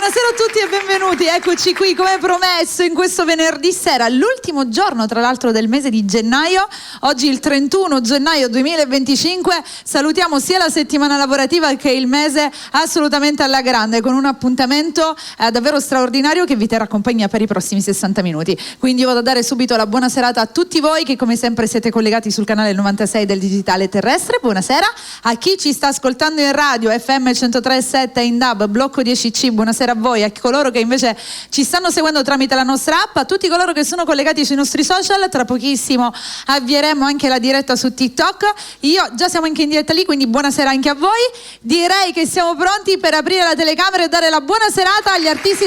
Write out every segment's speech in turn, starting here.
Buonasera a tutti e benvenuti, eccoci qui come promesso in questo venerdì sera, l'ultimo giorno tra l'altro del mese di gennaio, oggi il 31 gennaio 2025, salutiamo sia la settimana lavorativa che il mese assolutamente alla grande con un appuntamento davvero straordinario che vi terrà compagnia per i prossimi 60 minuti, quindi vado a dare subito la buona serata a tutti voi che come sempre siete collegati sul canale 96 del digitale terrestre, buonasera a chi ci sta ascoltando in radio FM 103.7 in DAB, blocco 10C, buonasera a voi, a coloro che invece ci stanno seguendo tramite la nostra app, a tutti coloro che sono collegati sui nostri social, tra pochissimo avvieremo anche la diretta su TikTok, già siamo anche in diretta lì, quindi buonasera anche a voi, direi che siamo pronti per aprire la telecamera e dare la buona serata agli artisti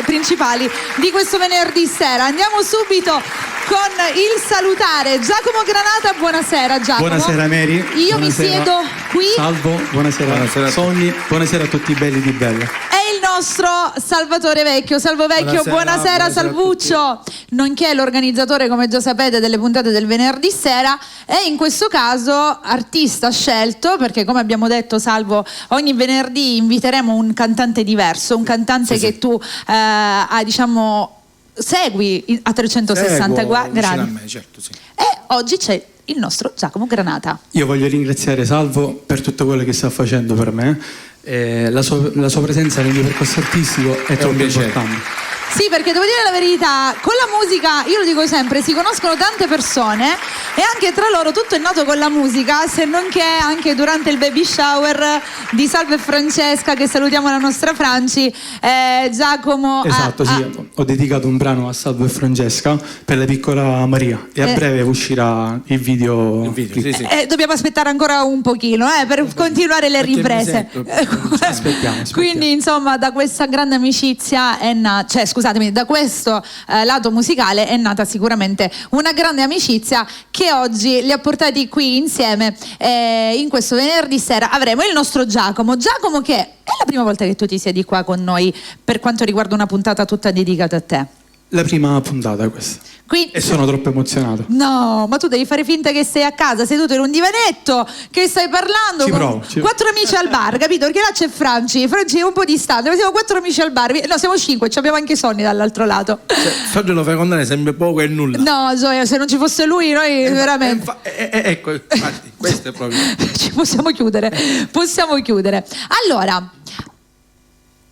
principali di questo venerdì sera. Andiamo subito con il salutare Giacomo Granata, buonasera Giacomo. Buonasera Mary. Io buonasera. Mi siedo qui. Salvo, buonasera Sogni, buonasera a tutti i belli di belle. È il nostro Salvatore Vecchio, Salvo Vecchio, buonasera Salvuccio, nonché l'organizzatore come già sapete delle puntate del venerdì sera e in questo caso artista scelto perché come abbiamo detto Salvo ogni venerdì inviteremo un cantante diverso, un cantante che tu segui a 360 gradi. A me, certo, sì. E oggi c'è il nostro Giacomo Granata. Io voglio ringraziare Salvo per tutto quello che sta facendo per me. La sua presenza nel mio percorso artistico è troppo importante. Sì, perché devo dire la verità, con la musica, io lo dico sempre, si conoscono tante persone e anche tra loro tutto è nato con la musica, se non che anche durante il baby shower di Salvo e Francesca, che salutiamo la nostra Franci, Giacomo... Esatto, sì, ho dedicato un brano a Salvo e Francesca per la piccola Maria e a breve uscirà il video. Sì. Dobbiamo aspettare ancora un pochino per continuare le riprese. Aspettiamo. Quindi insomma da questa grande amicizia è nata, da questo lato musicale è nata sicuramente una grande amicizia che oggi li ha portati qui insieme in questo venerdì sera avremo il nostro Giacomo che è la prima volta che tu ti siedi qua con noi per quanto riguarda una puntata tutta dedicata a te. La prima puntata questa. E sono troppo emozionato. No, ma tu devi fare finta che sei a casa seduto in un divanetto, che stai parlando con quattro amici al bar, capito? Perché là c'è Franci è un po' distante, ma siamo 4 amici al bar. No, siamo 5, abbiamo anche Sonny dall'altro lato. Fabio lo fai contare sempre poco e nulla. No, Gioia, se non ci fosse lui noi veramente... Ecco, infatti, questo è proprio... Ci possiamo chiudere. Allora...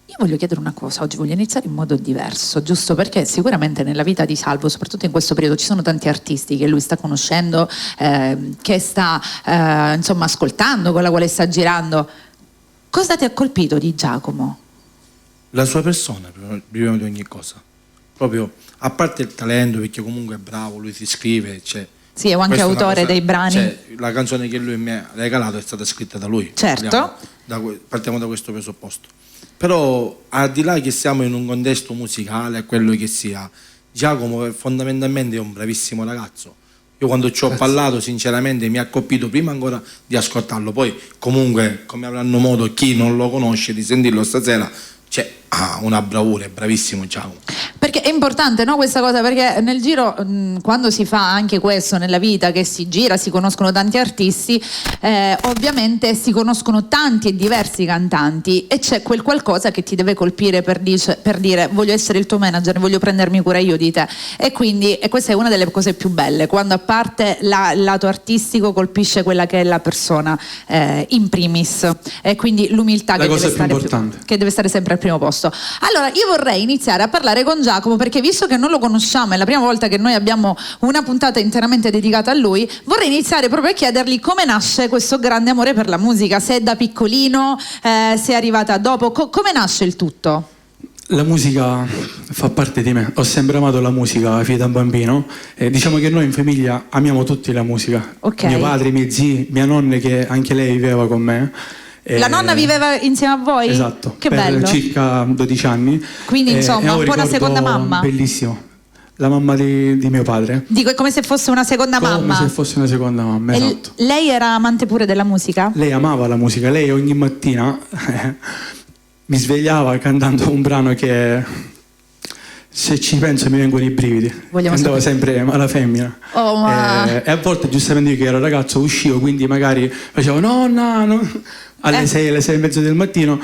Io voglio chiedere una cosa, oggi voglio iniziare in modo diverso, giusto perché sicuramente nella vita di Salvo, soprattutto in questo periodo, ci sono tanti artisti che lui sta conoscendo, che sta ascoltando, con la quale sta girando. Cosa ti ha colpito di Giacomo? La sua persona, prima di ogni cosa. Proprio, a parte il talento, perché comunque è bravo, lui si scrive, sì, è anche autore dei brani. La canzone che lui mi ha regalato è stata scritta da lui. Certo. Partiamo da questo presupposto. Però al di là che siamo in un contesto musicale, quello che sia, Giacomo fondamentalmente è un bravissimo ragazzo. Io quando ci ho parlato sinceramente mi ha colpito prima ancora di ascoltarlo, poi comunque come avranno modo chi non lo conosce di sentirlo stasera, una bravura, è bravissimo Giacomo. Perché è importante, no, questa cosa, perché nel giro, quando si fa anche questo nella vita, che si gira, si conoscono tanti artisti, ovviamente si conoscono tanti e diversi cantanti e c'è quel qualcosa che ti deve colpire per dire voglio essere il tuo manager, voglio prendermi cura io di te. E quindi questa è una delle cose più belle, quando a parte il lato artistico colpisce quella che è la persona in primis, e quindi l'umiltà che deve stare sempre al primo posto. Allora io vorrei iniziare a parlare con Giacomo perché visto che non lo conosciamo, è la prima volta che noi abbiamo una puntata interamente dedicata a lui, vorrei iniziare proprio a chiedergli come nasce questo grande amore per la musica, se è da piccolino, se è arrivata dopo, come nasce il tutto? La musica fa parte di me, ho sempre amato la musica fin da bambino, diciamo che noi in famiglia amiamo tutti la musica, mio padre, i miei zii, mia nonna che anche lei viveva con me. La nonna viveva insieme a voi? Esatto, che per bello. Circa 12 anni. Quindi insomma un po' una seconda mamma. Bellissimo. La mamma di mio padre. Dico, è come se fosse una seconda mamma. Come se fosse una seconda mamma, esatto. Lei era amante pure della musica? Lei amava la musica, lei ogni mattina mi svegliava cantando un brano che se ci penso mi vengono i brividi. Cantava sempre Mala femmina. E a volte giustamente io che ero ragazzo uscivo, quindi magari facevo no alle 6 e mezza del mattino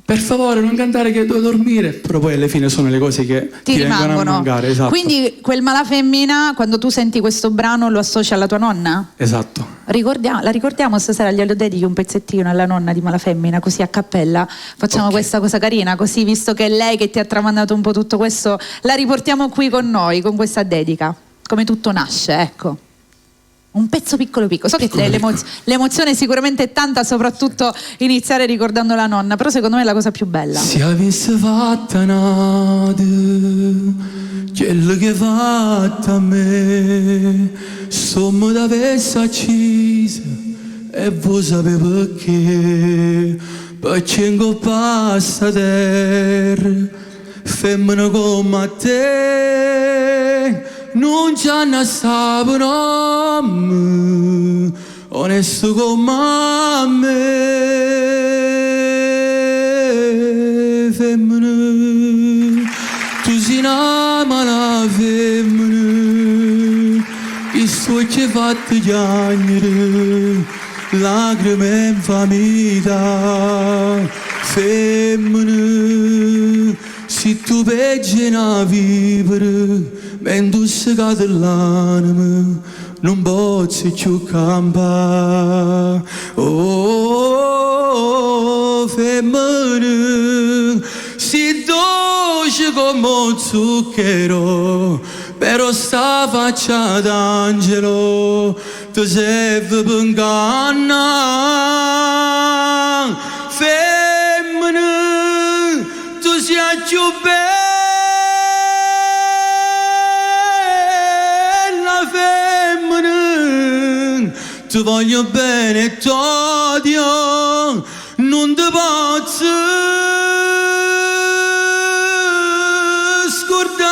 per favore non cantare che devo dormire, però poi alla fine sono le cose che ti vengono a mancare. Esatto. Quindi quel Malafemmina, quando tu senti questo brano, lo associ alla tua nonna? Esatto. La ricordiamo stasera, glielo dedichi un pezzettino alla nonna di Malafemmina, così a cappella facciamo questa cosa carina, così visto che è lei che ti ha tramandato un po' tutto questo, la riportiamo qui con noi, con questa dedica, come tutto nasce, ecco. Un pezzo piccolo. So che l'emozione è sicuramente tanta, soprattutto iniziare ricordando la nonna, però secondo me è la cosa più bella. Se avesse fatta nada quello che hai fatto a me, sommo d'avesse accisa e voi sapete perché in passa terra femmina come te non ci hanno saputo nome, onesto come me, femmina, tu sei una mala femmina, che sto che fatto piangere, lacrime in famiglia, femmina, se tu peggi una vivere, mentre si cade l'anima, non posso più campare. Oh, femmina, si dolce come un zucchero, però sta faccia d'angelo ti serve per ingannare. Femmina, tu sei più bella, ti voglio bene e t'odio, non ti posso scordare.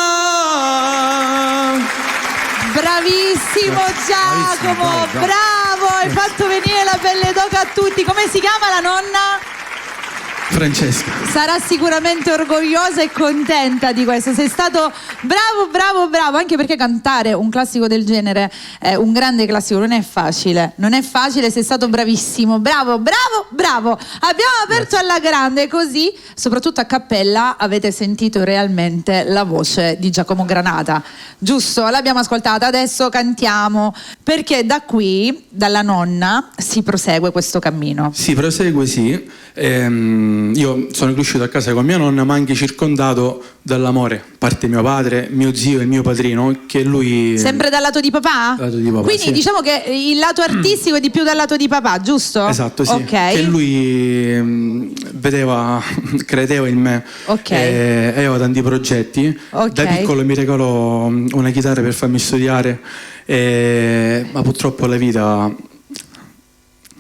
Bravissimo Giacomo, bravo, hai fatto venire la pelle d'oca a tutti. Come si chiama la nonna? Francesca. Sarà sicuramente orgogliosa e contenta di questo. Sei stato bravo, anche perché cantare un classico del genere, un grande classico, non è facile, sei stato bravissimo, bravo. Abbiamo aperto alla grande, così, soprattutto a cappella, avete sentito realmente la voce di Giacomo Granata, giusto? L'abbiamo ascoltata, adesso cantiamo, perché da qui, dalla nonna, si prosegue questo cammino. Si prosegue, sì. Io sono cresciuto a casa con mia nonna, ma anche circondato dall'amore, parte mio padre, mio zio e mio padrino, che lui... Sempre dal lato di papà? Dal lato di papà, quindi sì. Diciamo che il lato artistico è di più dal lato di papà, giusto? Esatto, sì. Okay. Che lui credeva in me, e aveva tanti progetti. Da piccolo mi regalò una chitarra per farmi studiare, ma purtroppo la vita...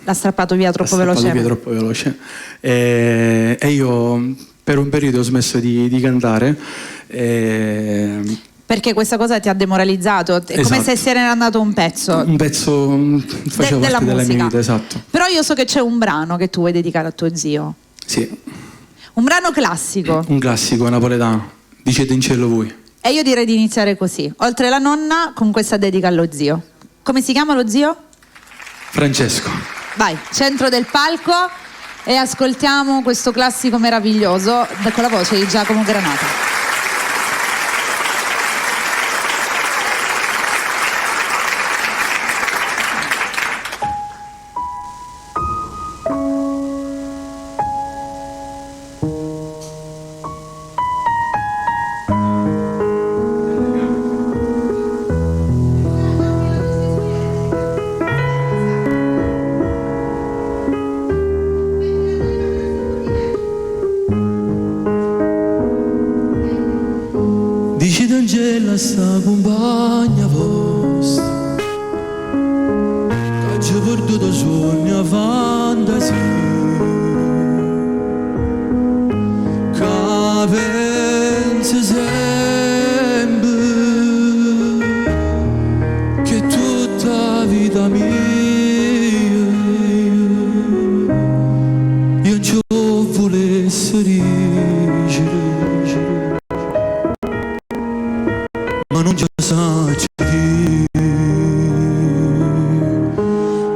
L'ha strappato via troppo veloce. E io per un periodo ho smesso di cantare. Perché questa cosa ti ha demoralizzato? È esatto. Come se se n'era andato un pezzo. Un pezzo faceva parte della mia vita, esatto. Però io so che c'è un brano che tu vuoi dedicare a tuo zio. Sì. Un brano classico. Un classico napoletano. Dicete in cielo voi. E io direi di iniziare così. Oltre la nonna, con questa dedica allo zio. Come si chiama lo zio? Francesco. Vai, centro del palco, e ascoltiamo questo classico meraviglioso con la voce di Giacomo Granata. Dici d'Angela sta compagna vostra, che ci ha perduto sogno a fantasia, che pensa sempre che tutta la vita mia io ci volessi dire, ma non ci sa dire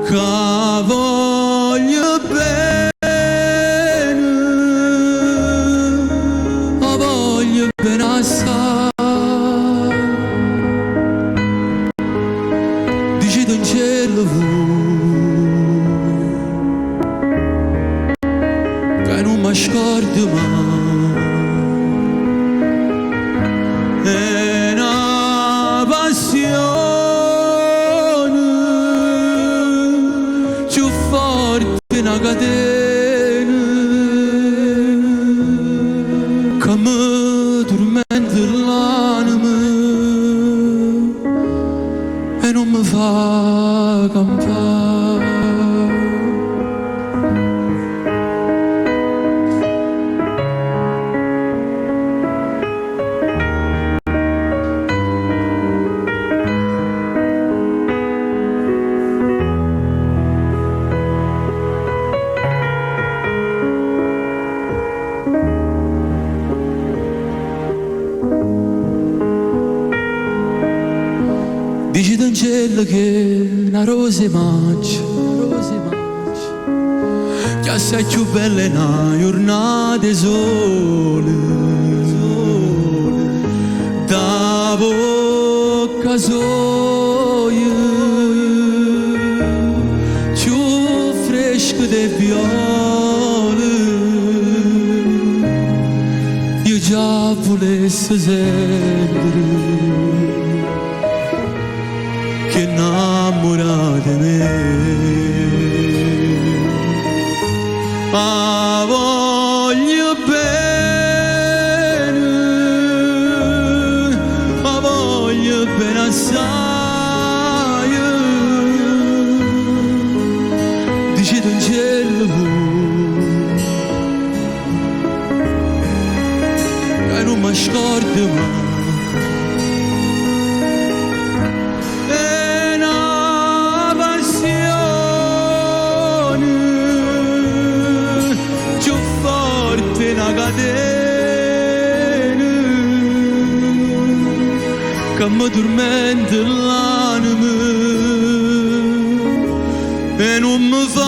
che voglio bene Dici d'un cielo che non mi scordo mai, è una passione più forte di una catena che mi tormenta l'anima e non mi fa campare. Dici d'angelo che una rose mangia, che assai più bella è una giornata sole, da bocca soia, più fresca dei viole, io già volessi sentire che innamorate me, ma voglio bene assai. Dici d'un cielo che non mi scordo mai. Che mi tormenta l'anima e non mi fa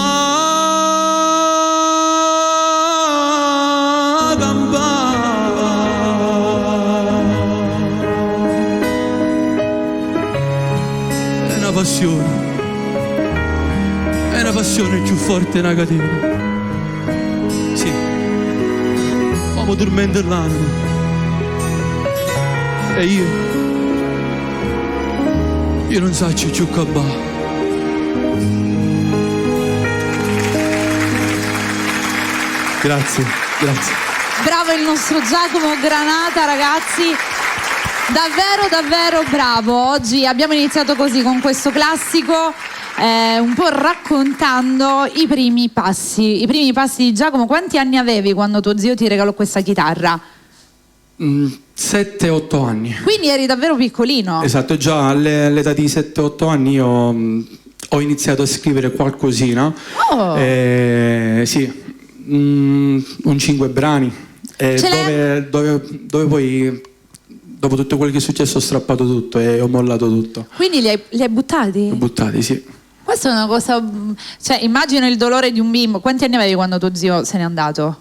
campare. È una passione più forte di una catena. Sì, ma mi tormenta l'anima e io non so più campare. Grazie. Bravo il nostro Giacomo Granata, ragazzi. Davvero bravo. Oggi abbiamo iniziato così con questo classico, un po' raccontando i primi passi di Giacomo. Quanti anni avevi quando tuo zio ti regalò questa chitarra? 7-8 anni. Quindi eri davvero piccolino. Esatto, già all'età di 7-8 anni io ho iniziato a scrivere qualcosina. Sì, un 5 brani dove poi dopo tutto quello che è successo ho strappato tutto e ho mollato tutto. Quindi li hai buttati? Buttati, sì. Questa è una cosa, cioè immagino il dolore di un bimbo. Quanti anni avevi quando tuo zio se n'è andato?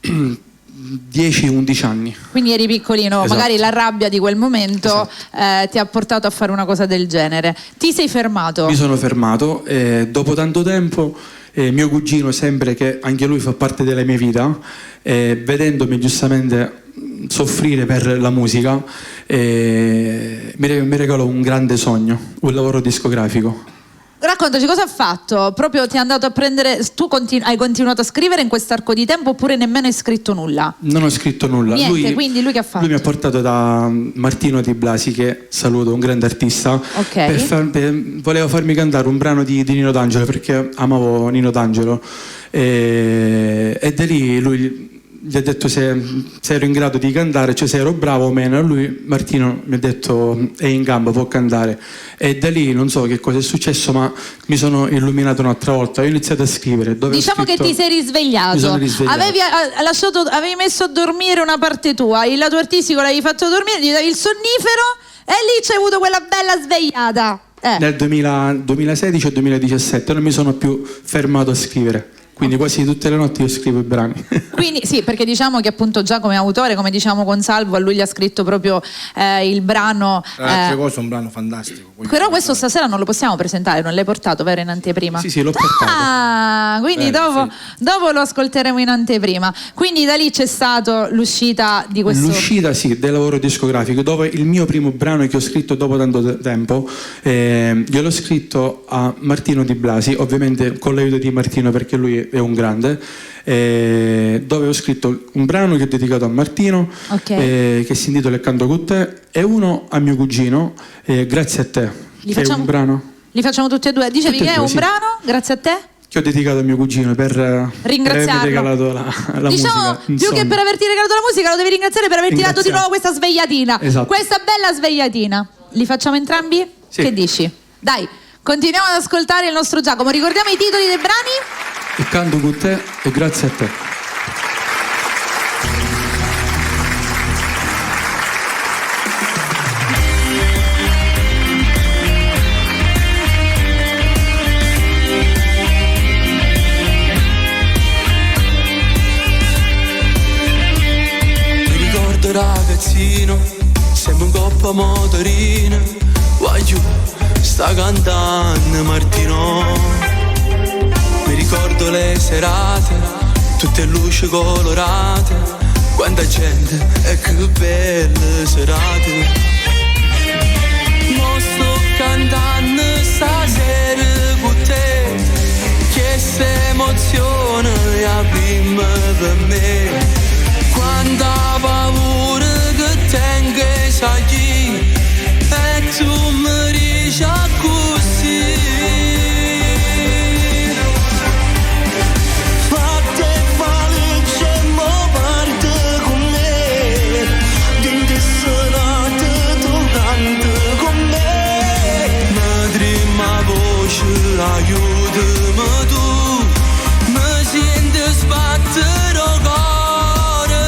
10-11 anni. Quindi eri piccolino, esatto. Magari la rabbia di quel momento, esatto, ti ha portato a fare una cosa del genere. Ti sei fermato? Mi sono fermato e dopo tanto tempo mio cugino, sempre che anche lui fa parte della mia vita, vedendomi giustamente soffrire per la musica, mi regalò un grande sogno, un lavoro discografico. Raccontaci cosa ha fatto? Proprio ti è andato a prendere, tu hai continuato a scrivere in quest'arco di tempo oppure nemmeno hai scritto nulla? Non ho scritto nulla. Niente, quindi lui che ha fatto? Lui mi ha portato da Martino Di Blasi, che saluto, un grande artista, voleva farmi cantare un brano di Nino D'Angelo perché amavo Nino D'Angelo e da lì lui gli ha detto se ero in grado di cantare, cioè se ero bravo o meno. Lui, Martino, mi ha detto è in gamba, può cantare, e da lì non so che cosa è successo, ma mi sono illuminato un'altra volta. Ho iniziato a scrivere. Diciamo che ti sei risvegliato. Mi sono risvegliato. Avevi messo a dormire una parte tua, il lato artistico l'avevi fatto dormire, gli davi il sonnifero e lì c'hai avuto quella bella svegliata. Nel 2016 o 2017 non mi sono più fermato a scrivere. quindi quasi tutte le notti io scrivo i brani. Quindi sì, perché diciamo che appunto già come autore, come diciamo con Salvo, a lui gli ha scritto proprio il brano. Altre cose, un brano fantastico. Però questo stasera non lo possiamo presentare, non l'hai portato, vero, in anteprima? Sì, l'ho portato. Quindi dopo lo ascolteremo in anteprima. Quindi da lì c'è stata l'uscita di questo... L'uscita, sì, del lavoro discografico, dove il mio primo brano che ho scritto dopo tanto tempo, gliel'ho scritto a Martino Di Blasi, ovviamente con l'aiuto di Martino perché lui è un grande, dove ho scritto un brano che ho dedicato a Martino, che si intitola Canto con te, e uno a mio cugino, Grazie a te, che è un brano. Li facciamo tutti e due. Dicevi che è un brano, Grazie a te? Che ho dedicato a mio cugino per avermi regalato la musica. Più che per averti regalato la musica, lo devi ringraziare per averti dato di nuovo questa svegliatina. Esatto. Questa bella svegliatina. Li facciamo entrambi? Sì. Che dici? Dai, continuiamo ad ascoltare il nostro Giacomo. Ricordiamo i titoli dei brani? E Canto con te e Grazie a te. Mi ricordo ragazzino, sembra un coppa motorina, guagliù, sta cantando Martino. Mi ricordo le serate, tutte luci colorate, quanta gente e che belle serate. Mo sto cantando stasera con te, che se emozione la prima per me. Quanta paura che tengo sai chi, e tu mi dici così. Aiutami tu, mi sento sbattere il cuore.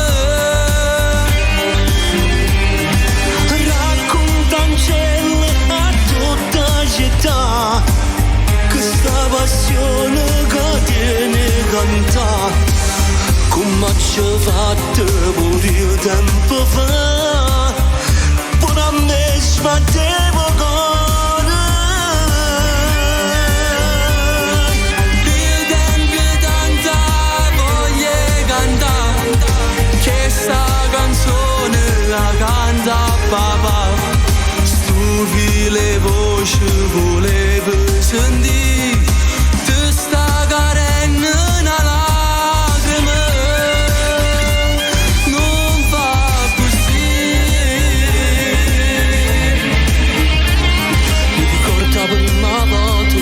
Racconta un cielo a tutta la città, questa passione che tiene cantare, come ci ho fatto pure io tempo fa, pure a me sbattevo il cuore. La canta papà, stufi le voci volevo sentire, ti sta carendo una lacrima, non fa così. Mi ricordo la prima volta,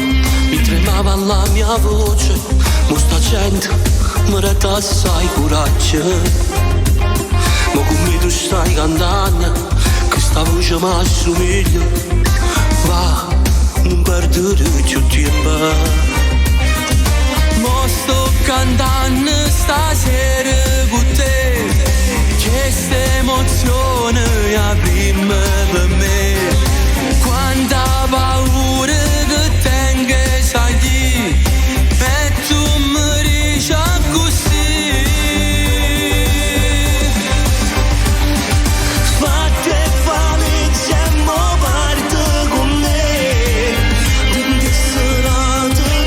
mi tremava la mia voce, mo sta gente mi resta assai coraggio. Ma come tu stai cantando, questa voce mi assomiglia, va, non perdere più tempo. Ma sto cantando stasera con te, che sta emozione è prima per me. Quanta paura che tengo sai chi, e tu mi dici così. Parte con me, in serate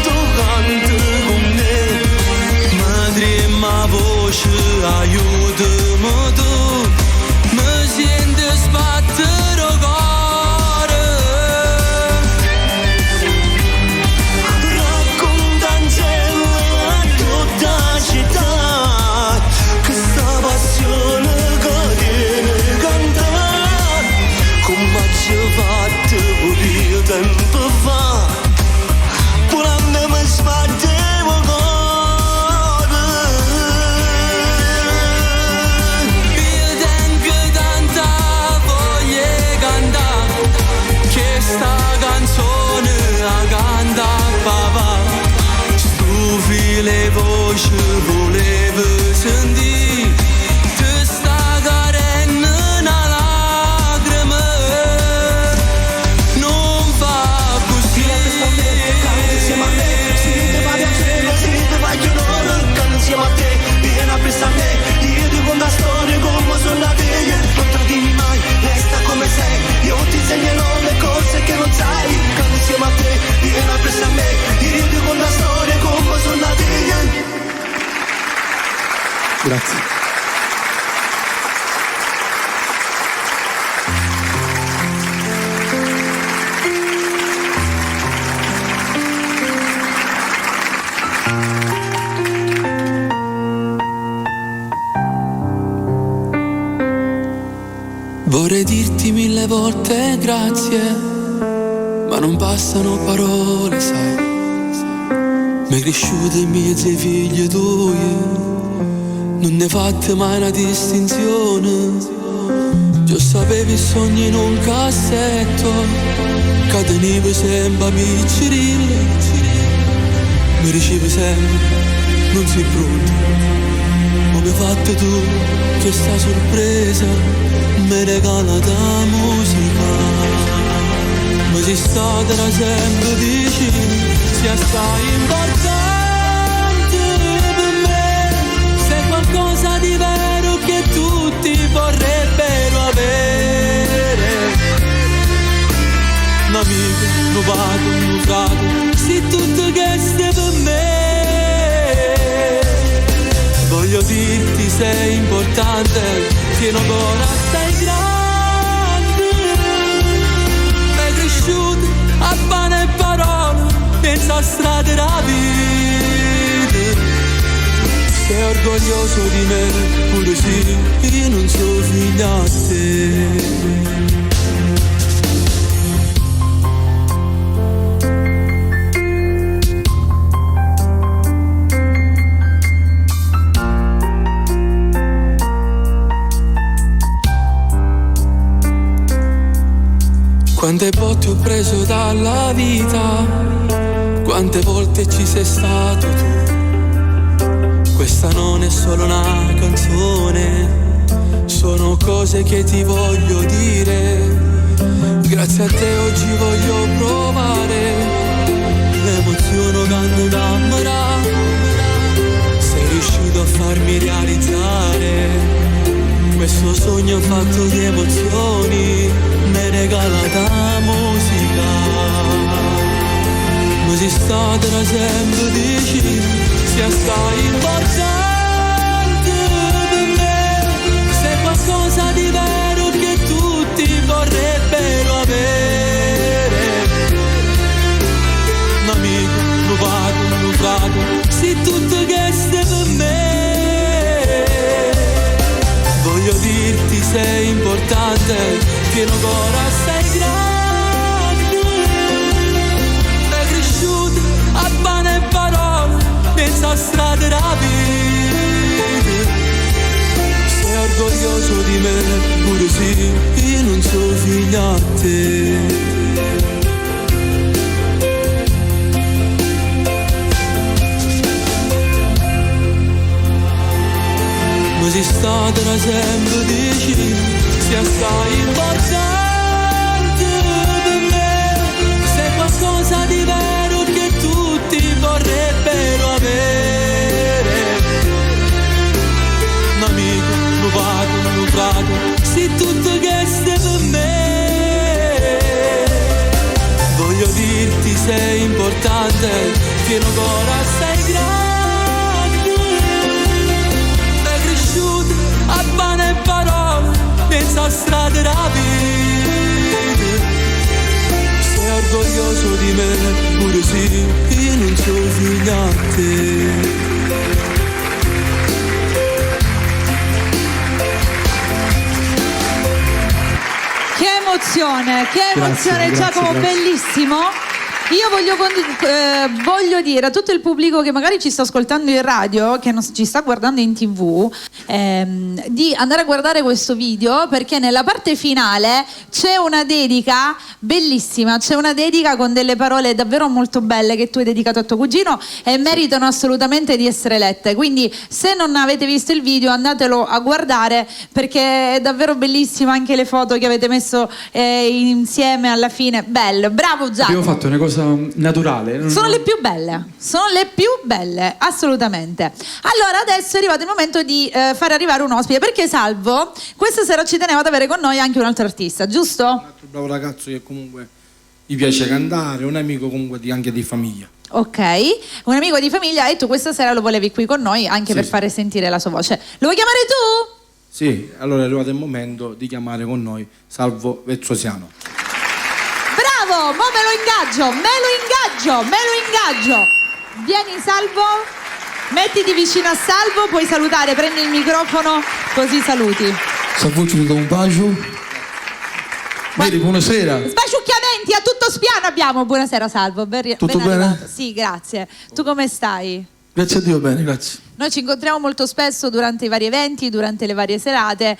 Grazie. Vorrei dirti 1000 volte grazie, ma non bastano parole, sai. Mi è cresciuto in mezzo ai figli tuoi, non ne fate mai una distinzione. Io sapevo i sogni in un cassetto, che tenevo sempre piccirille. Mi dicevi sempre, non sei pronto, ma mi hai fatto tu questa sorpresa, mi regala la musica. Ma sei stata da sempre vicino, sia stai importante per me. Sei qualcosa di vero che tutti vorrebbero avere. Un amico, un padre, un fratello, sei tutto che sei per me. Voglio dirti sei importante, che non ancora stai grande. Sei cresciuto a pane e parole, pensa a strade rapide. Sei orgoglioso di me, pure sì, io non sono figlia a te. Quante botte ho preso dalla vita, quante volte ci sei stato tu. Questa non è solo una canzone, sono cose che ti voglio dire. Grazie a te oggi voglio provare l'emozione che innamora. Sei riuscito a farmi realizzare questo sogno fatto di emozioni, mi regala la musica. Ma sei stata da sempre vicino, sia stai importante per me. Sei qualcosa di vero che tutti vorrebbero avere. Un amico, un padre, un fratello, sei tutto che sei per me. Voglio dirti sei importante, che non ancora sei grande. Sei cresciuto a pane e parole, pensa a strade rapide. Sei orgoglioso di me, pure sì, io non sono figlia a te. Ma sei stata da sempre vicino, sia stai importante per me. Sei qualcosa di vero che tutti vorrebbero avere. Un amico, un padre, un fratello, sei tutto che sei per me. Voglio dirti sei importante, che non ancora sei grande. A pane e parole, pensa a strade rapide. Sei orgoglioso di me, pure sì, io non sono figlia a te. Che emozione, Grazie, Giacomo, grazie. Bellissimo. Io voglio dire a tutto il pubblico che magari ci sta ascoltando in radio, che non ci sta guardando in TV, di andare a guardare questo video, perché nella parte finale c'è una dedica bellissima, c'è una dedica con delle parole davvero molto belle che tu hai dedicato a tuo cugino e meritano assolutamente di essere lette. Quindi se non avete visto il video andatelo a guardare, perché è davvero bellissima, anche le foto che avete messo insieme alla fine. Bello, bravo Giacomo. Abbiamo fatto una cosa naturale. Sono le più belle, assolutamente. Allora adesso è arrivato il momento di fare arrivare un ospite, perché Salvo questa sera ci teneva ad avere con noi anche un altro artista, giusto? Un altro bravo ragazzo che comunque gli piace cantare, un amico comunque anche di famiglia. Ok, un amico di famiglia, e tu questa sera lo volevi qui con noi anche per fare sentire la sua voce. Lo vuoi chiamare tu? Sì, allora è arrivato il momento di chiamare con noi Salvo Vezzosiano. Bravo, mo me lo ingaggio. Vieni Salvo, mettiti vicino a Salvo, puoi salutare, prendi il microfono così saluti. Salvo, ti do un bacio. Vedi, buonasera. Sbaciucchiamenti a tutto spiano abbiamo. Buonasera Salvo, Tutto ben bene? arrivato. Sì, grazie. Tu come stai? Grazie a Dio, bene, grazie. Noi ci incontriamo molto spesso durante i vari eventi, durante le varie serate.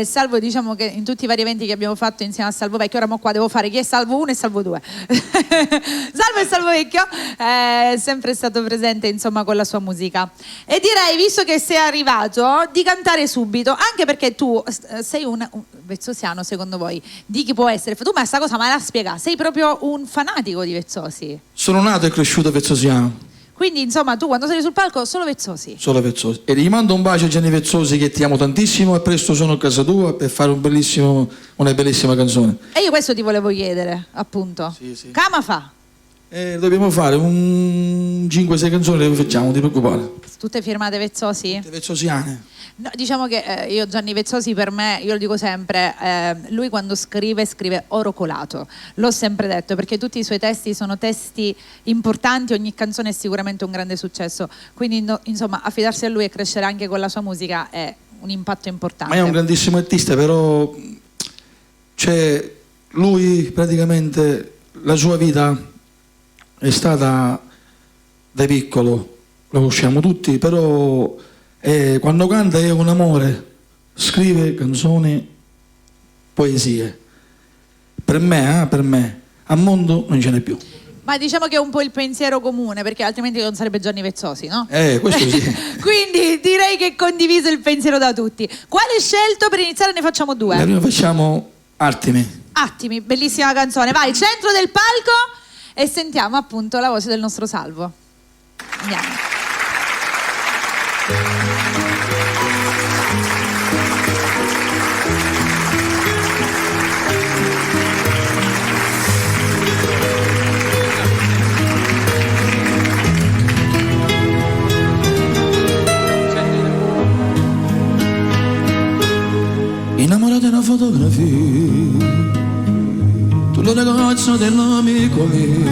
Salvo, diciamo che in tutti i vari eventi che abbiamo fatto insieme a Salvo Vecchio, ora mo qua devo fare chi è Salvo 1 e Salvo 2. Salvo e Salvo Vecchio è sempre stato presente, insomma, con la sua musica. E direi, visto che sei arrivato, di cantare subito, anche perché tu sei un vezzosiano, secondo voi, di chi può essere? Tu ma sta cosa me la spiega, sei proprio un fanatico di Vezzosi. Sono nato e cresciuto a Vezzosiano. Quindi, insomma, tu quando sei sul palco solo Vezzosi. Solo Vezzosi. E gli mando un bacio a Gianni Vezzosi, che ti amo tantissimo, e presto sono a casa tua per fare una bellissima canzone. E io questo ti volevo chiedere, appunto. Sì. Cama fa? Dobbiamo fare un 5-6 canzoni, le facciamo, non ti preoccupare. Tutte firmate Vezzosi? Tutte vezzosiane. No, diciamo che io Gianni Vezzosi, per me, io lo dico sempre, lui quando scrive oro colato, l'ho sempre detto, perché tutti i suoi testi sono testi importanti, ogni canzone è sicuramente un grande successo, quindi insomma affidarsi a lui e crescere anche con la sua musica è un impatto importante. Ma è un grandissimo artista, però cioè, lui praticamente la sua vita è stata da piccolo, lo conosciamo tutti, però quando canta è un amore, scrive canzoni, poesie. Per me, al mondo non ce n'è più. Ma diciamo che è un po' il pensiero comune, perché altrimenti non sarebbe Gianni Vezzosi, no? Questo sì. Quindi direi che è condiviso il pensiero da tutti. Quale hai scelto per iniziare? Ne facciamo due. La prima facciamo Attimi, bellissima canzone. Vai, centro del palco e sentiamo appunto la voce del nostro Salvo. Andiamo. Innamorata di una fotografia, tu la ragazza dell'amico mio,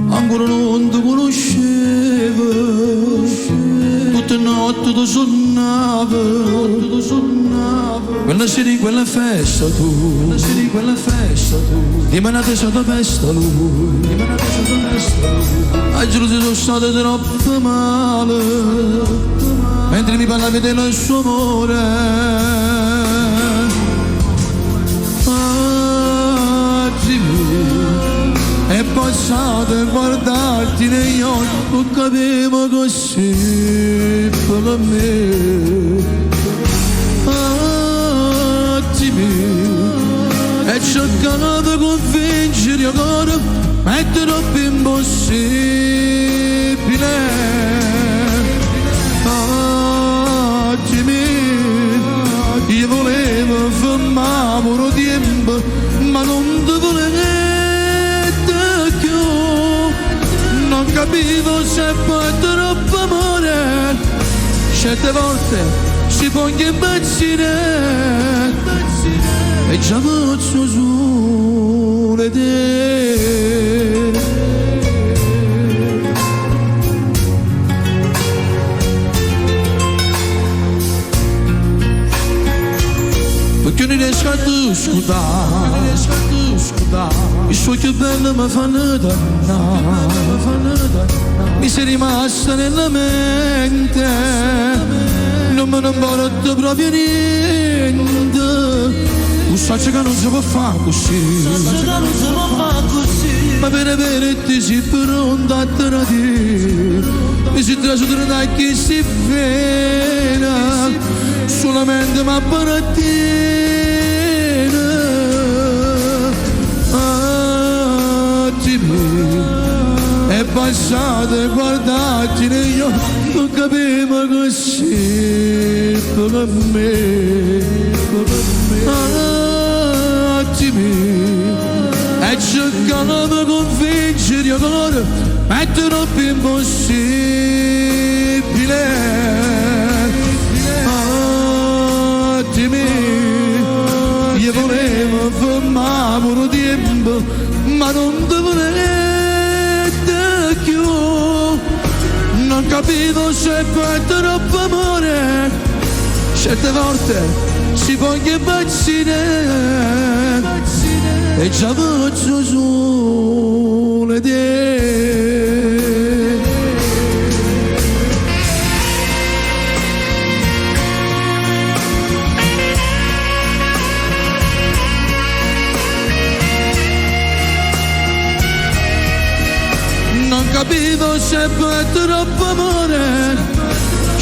ancora non ti conoscevo, tutte le notti ti sonnavo, quella sera in quella festa tu, di me te sotto festa lui, a giuro ti sono state troppo male, mentre mi parlavi del suo amore. È passato a guardarti negli occhi, non capivo così per me. E cercavo di convincere ancora, ma è troppo impossibile. Io volevo fermare un tempo, ma non ti volevo più. Non capivo se poi troppo amore, certe volte si può anche impazzire, e già faccio solo te. Perché non riesco a discutare, il suo più bello mi fanno dannare, mi sei rimasta nella mente, non me ne importa proprio niente, un sacco che non si può fare così, ma per avere ti si pronto a tradire, mi si trasudere da chi si vena, solamente ma per te. È passato a guardarti negli occhi, non capivo così per me. Attimi, e cercano di convincere io loro ma è troppo impossibile. Dimmi, io volevo fermare un tempo ma non ti volete più. Non capivo se poi troppo amore certe volte si può anche impazzire e già faccio solo te. Non capivo se poi troppo amore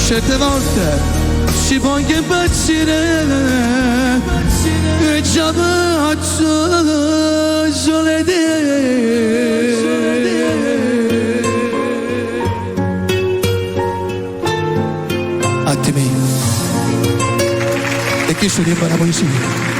certe volte si può anche impazzire e già faccio solo te. Attimi e che sono la poesia.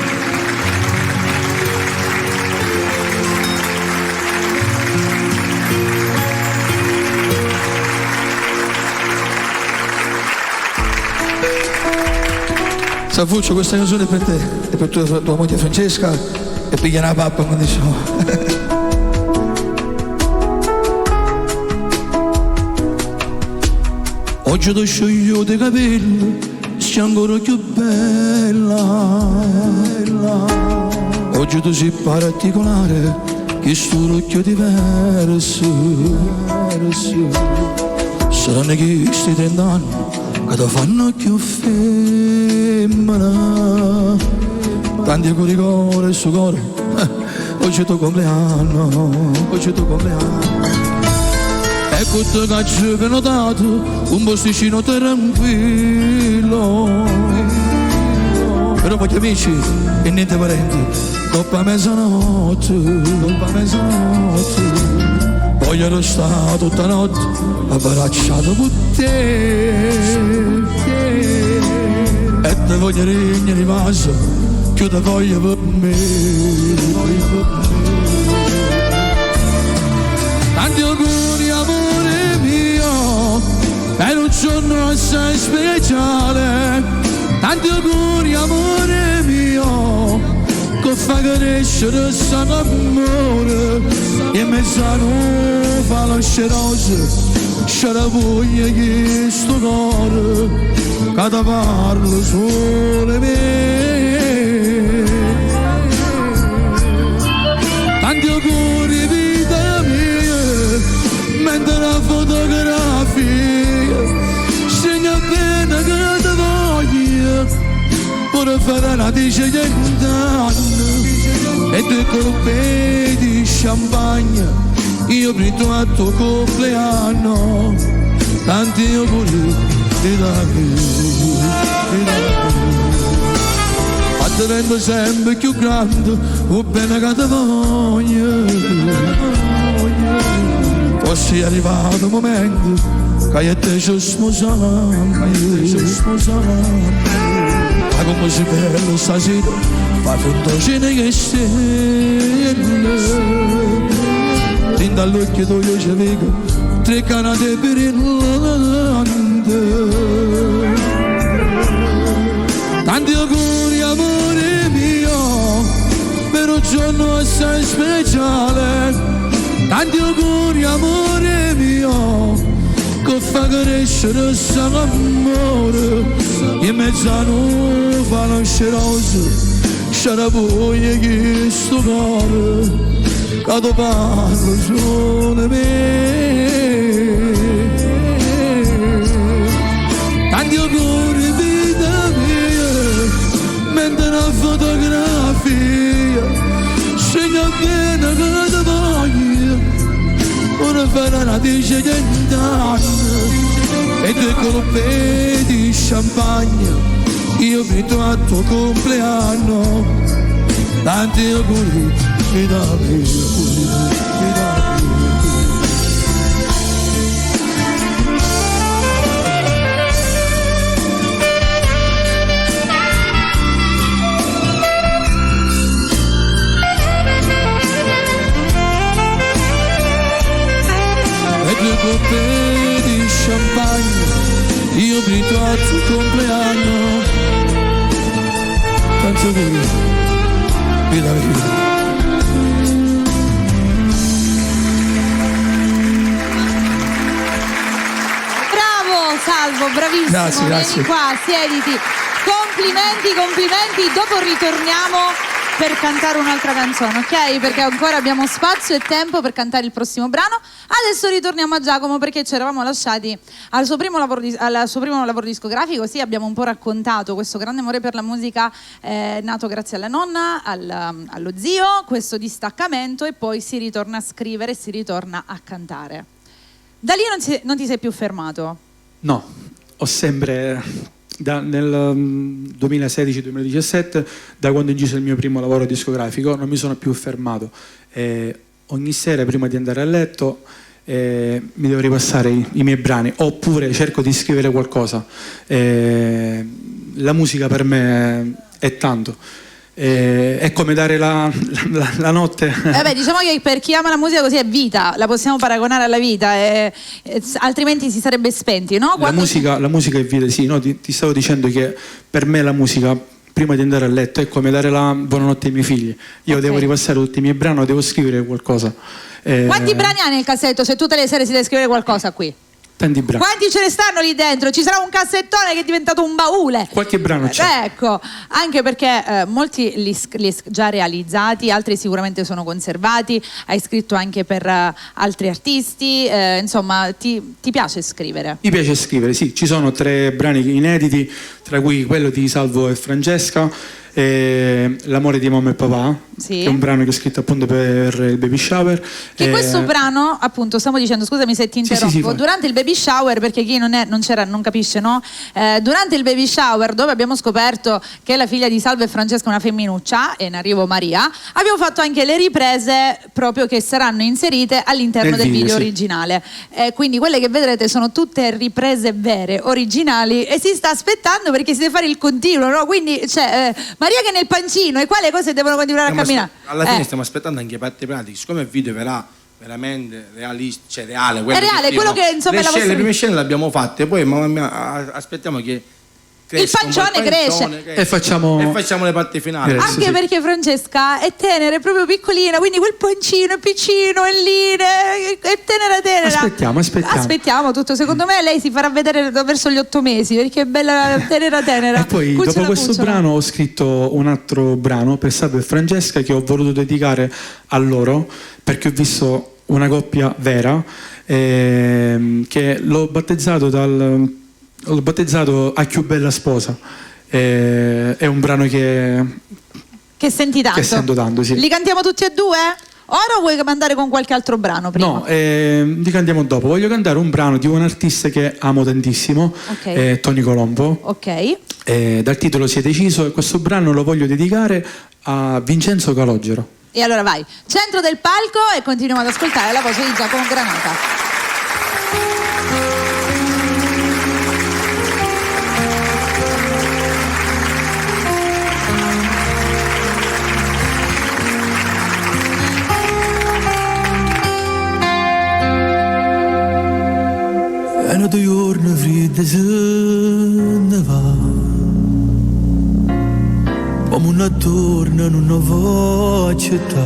Salvuccio, questa canzone è per te e per tua moglie Francesca e piglia una pappa quando diciamo. Oggi ti scioglio dei capelli, sei ancora più bella. Oggi tu sei particolare, che sto occhio diverso. Saranno che sti 30 anni che ti fanno più femmina. Tanti auguri cuore su cuore, oggi è tuo compleanno, oggi è tuo compleanno. Ecco te che ci ho notato, un posticino tranquillo. Però poi amici e niente parenti, dopo mezzanotte, poi ero stato tutta notte abbracciato con te. E te voglio regno di vaso, che te voglio per me. Tanti auguri amore mio, per un giorno assai speciale. Tanti auguri amore mio, che fa crescere questo amore. E mezzano fa la scerosa, sciarapuglia che sto cuore, che ti parlo solo me. Tanti auguri vita mia, mentre la fotografia segna bene che ti voglio, pure fare una dice 100 anni e 2 colpe di champagne. Io brindo a tuo compleanno, tanti auguri di Davide. A te rendo sempre più grande, o bene che ti voglio. Forse è arrivato il momento che io e te ci sposiamo. Ma come si bello stasera, fa frontocine che stelle. Din dall'occhio tuo io ci vedo 3 canate brillante. Tanti auguri amore mio, per un giorno assai speciale. Tanti auguri amore mio, che fa crescere questo amore. In mezzano fa la scerosa, sciarapuglia che sto cuore, che ti parlo solo me. Tanti auguri vita mia, mentre la fotografia segna bene che ti voglio, ora farà una dice 100 anni e 2 colpe di champagne. Io brindo a tuo compleanno, tanti auguri mi dà. coppe di champagne, io grito al tuo compleanno. Tanto auguri, vita vita. Salvo, bravissimo, grazie. Vieni qua, siediti. Complimenti, dopo ritorniamo per cantare un'altra canzone, ok? Perché ancora abbiamo spazio e tempo per cantare il prossimo brano. Adesso ritorniamo a Giacomo perché ci eravamo lasciati al suo primo lavoro discografico. Sì, abbiamo un po' raccontato questo grande amore per la musica nato grazie alla nonna, allo zio, questo distaccamento, e poi si ritorna a scrivere, si ritorna a cantare. Da lì non ti sei più fermato? No, ho sempre, nel 2016-2017, da quando ho inciso il mio primo lavoro discografico, non mi sono più fermato. Ogni sera, prima di andare a letto, mi devo ripassare i miei brani, oppure cerco di scrivere qualcosa. La musica per me è tanto. È come dare la notte. Diciamo che per chi ama la musica così è vita, la possiamo paragonare alla vita, altrimenti si sarebbe spenti, no? La musica è vita, sì, no? Ti stavo dicendo che per me la musica, prima di andare a letto, è come dare la buonanotte ai miei figli. Io devo ripassare tutti i miei brani, devo scrivere qualcosa. Quanti brani hai nel cassetto se tutte le sere si deve scrivere qualcosa qui? Tanti brani. Quanti ce ne stanno lì dentro? Ci sarà un cassettone che è diventato un baule. Qualche brano c'è. Ecco, anche perché molti li già realizzati, altri sicuramente sono conservati. Hai scritto anche per altri artisti, insomma, ti piace scrivere? Mi piace scrivere, sì. Ci sono 3 brani inediti, tra cui quello di Salvo e Francesca, L'amore di mamma e papà, sì, che è un brano che ho scritto appunto per il baby shower. Che questo brano, appunto, stiamo dicendo, scusami se ti interrompo, durante il baby shower, perché chi non c'era non capisce, no? Durante il baby shower, dove abbiamo scoperto che la figlia di Salvo e Francesca è una femminuccia, e in arrivo Maria, abbiamo fatto anche le riprese proprio che saranno inserite all'interno del video originale. Quindi quelle che vedrete sono tutte riprese vere, originali, e si sta aspettando perché si deve fare il continuo, no? Quindi c'è Maria che è nel pancino, e qua le cose devono continuare a camminare. Alla fine stiamo aspettando anche i parti pratici, siccome il video verrà veramente realistico, cioè reale, è reale, quello che insomma le prime scene le abbiamo fatte, poi aspettiamo che il pancione cresce e facciamo le parti finali. Anche perché Francesca è tenera, è proprio piccolina, quindi quel pancino è piccino, è lì, è tenera. Aspettiamo tutto. Secondo me lei si farà vedere verso gli 8 mesi, perché è bella tenera. E poi dopo questo brano ho scritto un altro brano per Salvo e Francesca che ho voluto dedicare a loro, perché ho visto una coppia vera, che l'ho battezzato A più bella sposa. È un brano che senti tanto. Che sento tanto, sì. Li cantiamo tutti e due? Ora o vuoi mandare con qualche altro brano prima? No, li cantiamo dopo. Voglio cantare un brano di un artista che amo tantissimo, Tony Colombo. Ok. Dal titolo Si è deciso, e questo brano lo voglio dedicare a Vincenzo Calogero. E allora vai, centro del palco, e continuiamo ad ascoltare la voce di Giacomo Granata. Een de giorno fredde se ne va, come una torna non ho città.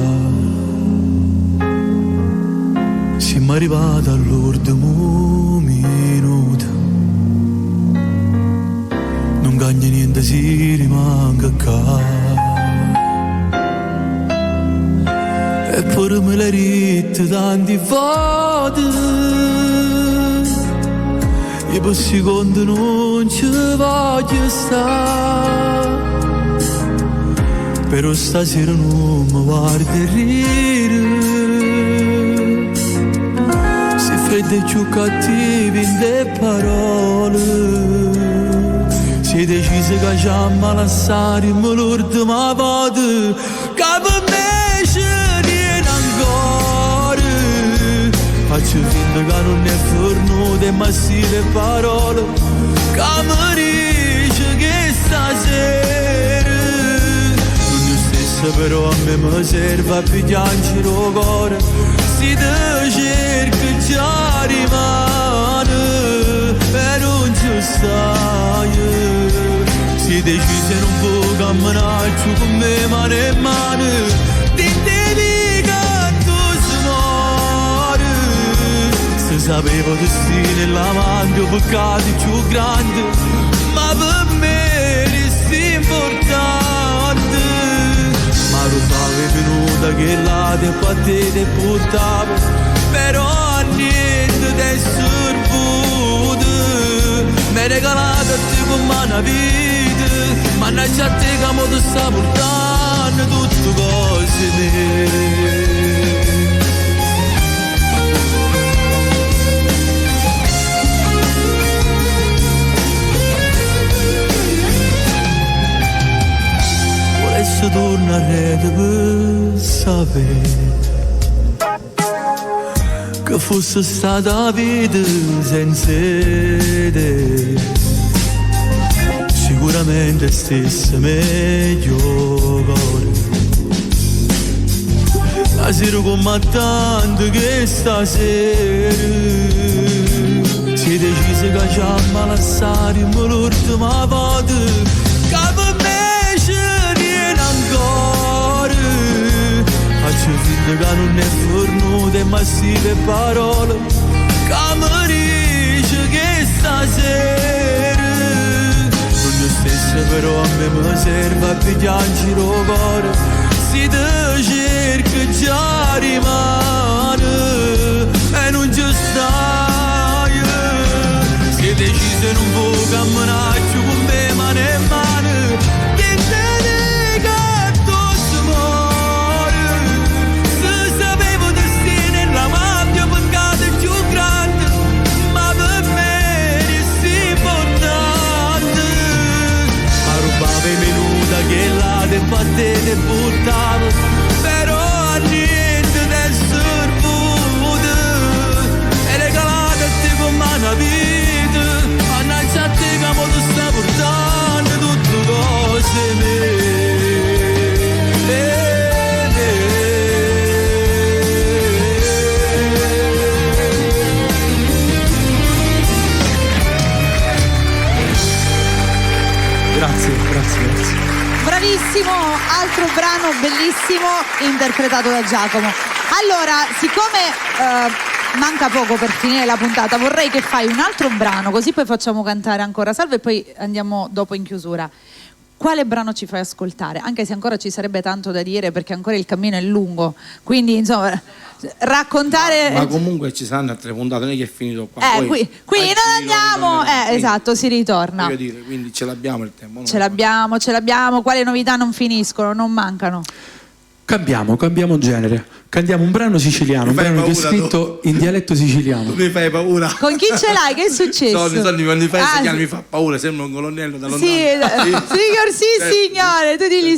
Siamo arrivati all'ultimo minuto, non cambia niente, si rimanga qua. E pure me l'hai ritte tanti volte, e per secondo non ci voglio stare, però stasera non mi guarda rire. Se freddi e più cattivi in le parole, si decise che ci ama lasciare l'ultima volta, che per me ci viene ancora. Faccio finta che non è fornuto, ma sì le parole che mi dice che stasera non è stessa, però a me mi serve a piangere il cuore, si te cerca già rimane. si decise non può camminare più con me mano in mano, ditemi quanto si muore. Se sapevo destino e l'amante ho peccato più grande, ma per me è importante. Ma rubava è venuta che là te battete e buttava, però a niente ti è servuto. Mi hai regalato a te come una vita, mannaggia a te che mo ti sta portando tutte cose mie. Volessi tornare per sapere che fosse stata vita senza te, sicuramente stesse meglio cuore. La sera come tanto che stasera si decise che ci ammalassarono l'ultima volta, che per me ce n'è ancora. Faccio finta che non è fornuta e massive parole, che mi dice che stasera non è stessa, però a me mi serve a pigliarci il cuore. Si te cerca già rimane e non ci stai. Si decise non può camminare più con me mano in mano, che là te battete e buttavo, però a niente del servuto. E regalata a te come una vita, mannaggia a te che mo ti sta portando tutte cose mie. Grazie. Bravissimo, altro brano bellissimo interpretato da Giacomo. Allora, siccome manca poco per finire la puntata, vorrei che fai un altro brano, così poi facciamo cantare ancora Salvo e poi andiamo dopo in chiusura. Quale brano ci fai ascoltare? Anche se ancora ci sarebbe tanto da dire, perché ancora il cammino è lungo, quindi insomma raccontare. Ma comunque ci saranno altre puntate, non è che è finito qua. Qui non andiamo, esatto, si ritorna. Voglio dire, quindi ce l'abbiamo il tempo. Ce l'abbiamo. Quali novità non finiscono, non mancano? Cambiamo genere. Cantiamo un brano siciliano, un brano che è scritto in dialetto siciliano. Tu mi fai paura. Con chi ce l'hai? Che è successo? Sonny, quando mi fai segnare mi fa paura, sembra un colonnello da lontano. Signor signore, tu digli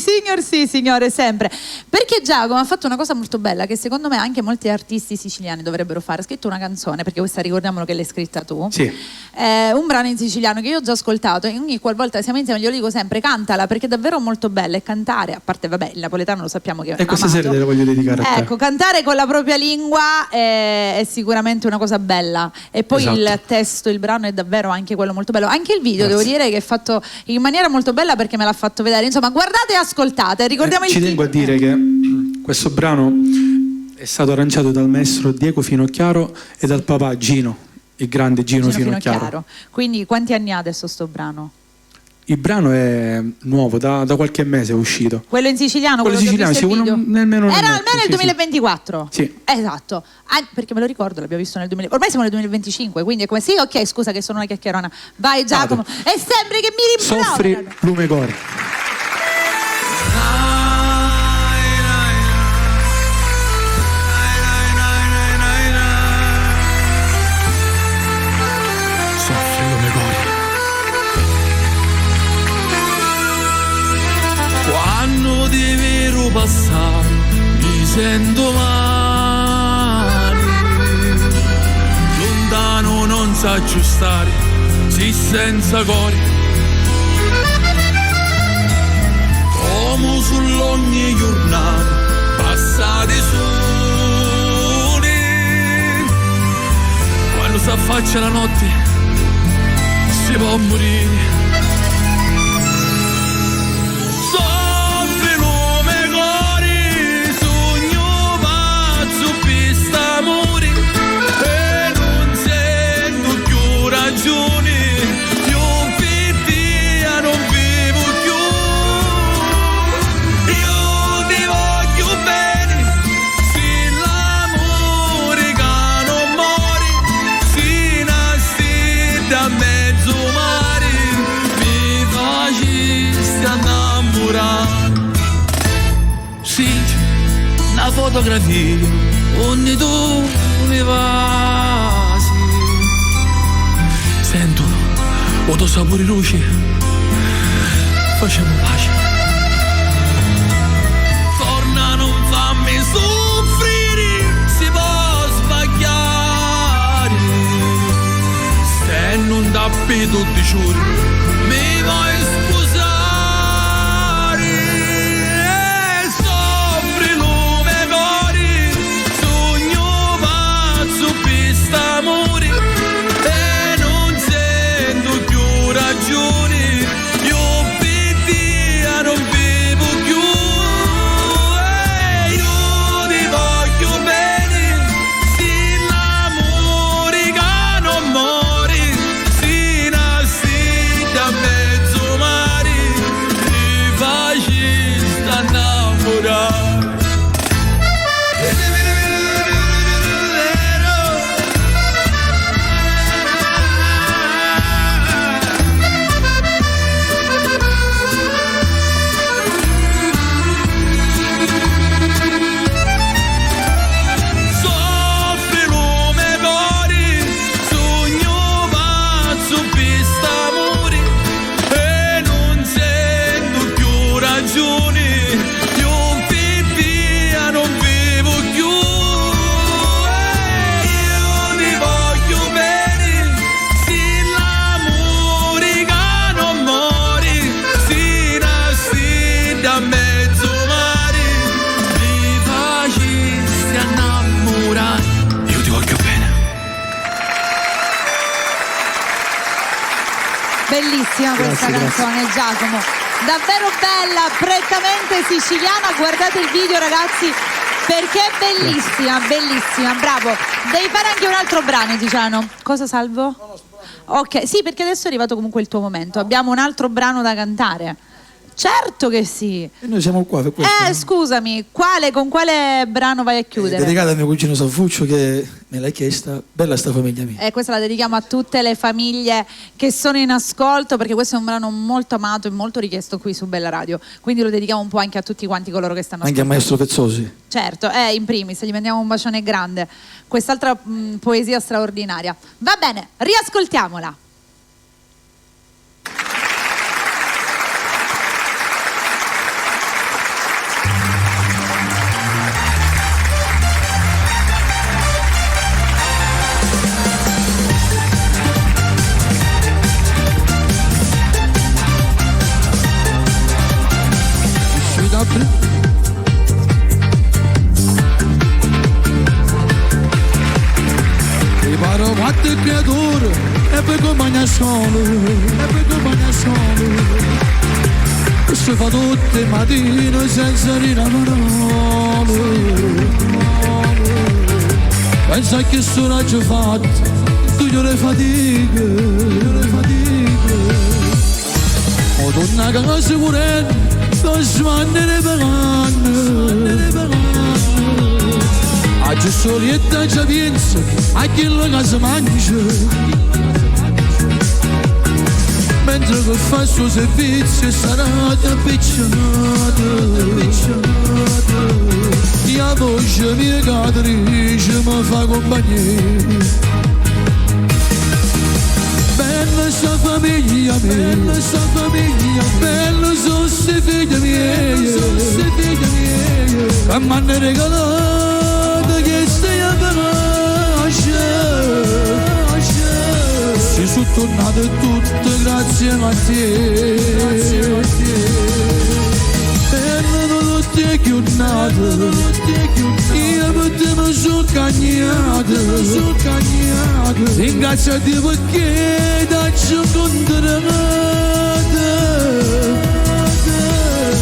signore sempre. Perché Giacomo ha fatto una cosa molto bella che secondo me anche molti artisti siciliani dovrebbero fare. Ha scritto una canzone, perché questa ricordiamolo che l'hai scritta tu. Sì. Un brano in siciliano che io ho già ascoltato e ogni qualvolta siamo insieme glielo dico sempre: cantala, perché è davvero molto bella. E cantare, a parte vabbè il napoletano lo sappiamo che è e questa sera te la voglio dedicare a te. Ecco, cantare con la propria lingua è sicuramente una cosa bella. E poi il testo, il brano è davvero anche quello molto bello. Anche il video, devo dire che è fatto in maniera molto bella, perché me l'ha fatto vedere. Insomma, guardate e ascoltate, ricordiamo ci tengo a dire che questo brano è stato arrangiato dal maestro Diego Finocchiaro e dal papà Gino, il grande Gino Finocchiaro. Quindi quanti anni ha adesso sto brano? Il brano è nuovo, da qualche mese è uscito. Quello in siciliano? Quello siciliano, sì, nemmeno il 2024. Sì. Esatto. Perché me lo ricordo, l'abbiamo visto nel 2000. Ormai siamo nel 2025, quindi è come sì, ok, scusa che sono una chiacchierona. Vai Giacomo. È sempre che mi rimprovera. Soffri Lumegore. Quando ti vedo passare mi sento male, lontano non sa aggiustare, si senza cuore, come sull'ogni giornata passate sole, quando si affaccia la notte si può morire. nostra figlia, ogni tu mi vasi. Sento, o tuo sapore luce, facciamo pace. Torna, non fammi soffrire, si può sbagliare. Se non dappi tutti i giorni, mi vuoi scusare. Soffri lume cori, sogno pazzo pista amore, e non sento più ragioni. Io per via non vivo più, e io ti voglio bene, si l'amore che non mori, si nasce da mezzo mare, ti facci sta innamorare. Soffri lume cori, sogno pazzo pista amore, e non sento più ragioni. Io per via non vivo più, e io ti voglio bene, si l'amore che non mori, si nasce da mezzo mare, ti facessi innamorare. Io ti voglio bene. Bellissima questa canzone, Giacomo. Davvero bella, prettamente siciliana. Guardate il video, ragazzi, perché è bellissima, bellissima. Bravo. Devi fare anche un altro brano, Tiziano. Cosa, Salvo? Ok, sì, perché adesso è arrivato comunque il tuo momento. Abbiamo un altro brano da cantare. Certo che sì. E noi siamo qua per questo. Scusami, con quale brano vai a chiudere? Dedicata a mio cugino Salvuccio che me l'ha chiesta. Bella sta famiglia mia. Questa la dedichiamo a tutte le famiglie che sono in ascolto, perché questo è un brano molto amato e molto richiesto qui su Bella Radio, quindi lo dedichiamo un po' anche a tutti quanti coloro che stanno Anche a ascoltando. Maestro Pezzosi. Certo, in primis gli mandiamo un bacione grande, quest'altra poesia straordinaria. Va bene, riascoltiamola. Riparo quattro creature e poi compagna solo, e si fa tutte le mattine senza rinamorare. Pensa che coraggio fatto, tu le fatiche. O torna a casa pure, non svannere per anni. A giussolietta già pensa a quello che si mangia, mentre che fa il suo servizio sarà appicciata. E la voce mia catrice mi fa compagnia. Bella sta famiglia mia, bella sono ste figlie mie, che mi hanno regalato che stai a pace. Si sono tornate tutte grazie a te. Erano tutte chiunate, io per te mi sono cagnato. Ringraziati perché da ciò condannato.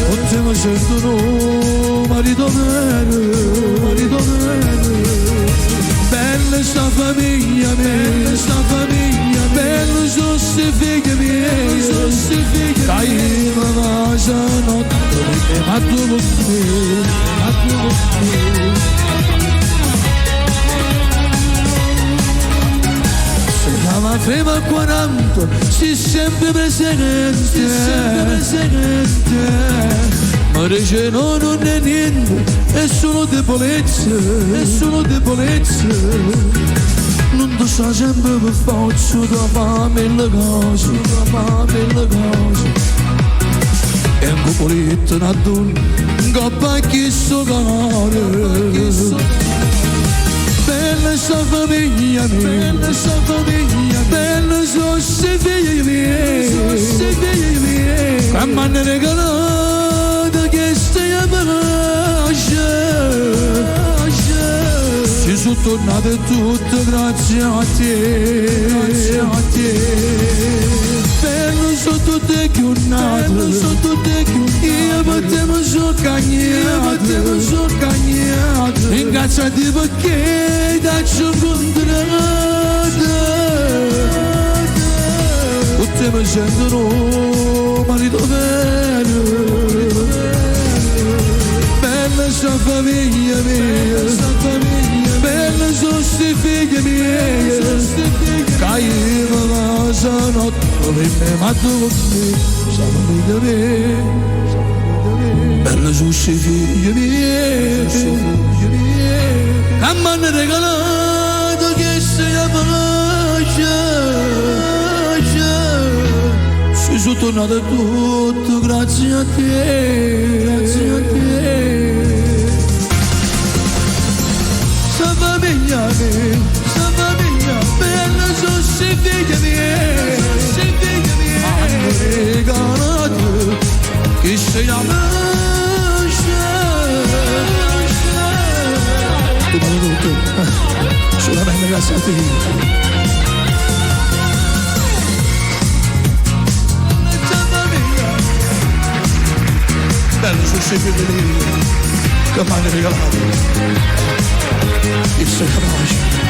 Con te mi sento marito vero. Bella sta famiglia mia, bella sono ste figlie mie, dai mi vasa notte, mi fatto con me. Ma prima 40 si sempre presente, ma Ma dice no, non è niente, è solo debolezza, è solo debolezza. Non ti sta sempre per forza da fare le cose, da fare le cose. E un cupoletto una donna, un coppa che so canale. Bella sta famiglia mia, bella sta famiglia, bella so se figli miei, se figli miei. Che mi hanno regalato che stai a pace. Ci sono tornate tutte grazie a te, grazie a te. Bello sono tutte chiunate, bello sono tutte chiunate. Io per te mi sono cagnato, per te mi sono cagnato. Incazzati perché dacci un contratto. Tutte mi sentono marito vero. Bella sta famiglia mia, bella sono sti figli miei. Cagliva la stanotte, ma tu siamo da me. Bella sono sti figli miei. Che mi hanno regalato che sei a pace. Si sono tornate tutto grazie a te, grazie a te. Sta famiglia mia, sta famiglia, bella sono si figlia mia, si figlia mia. Hanno regalato che sei a pace. Tu parli tutto, solamente grazie a te. Bello sul segno di lì che mi hanno regalato il sei capace.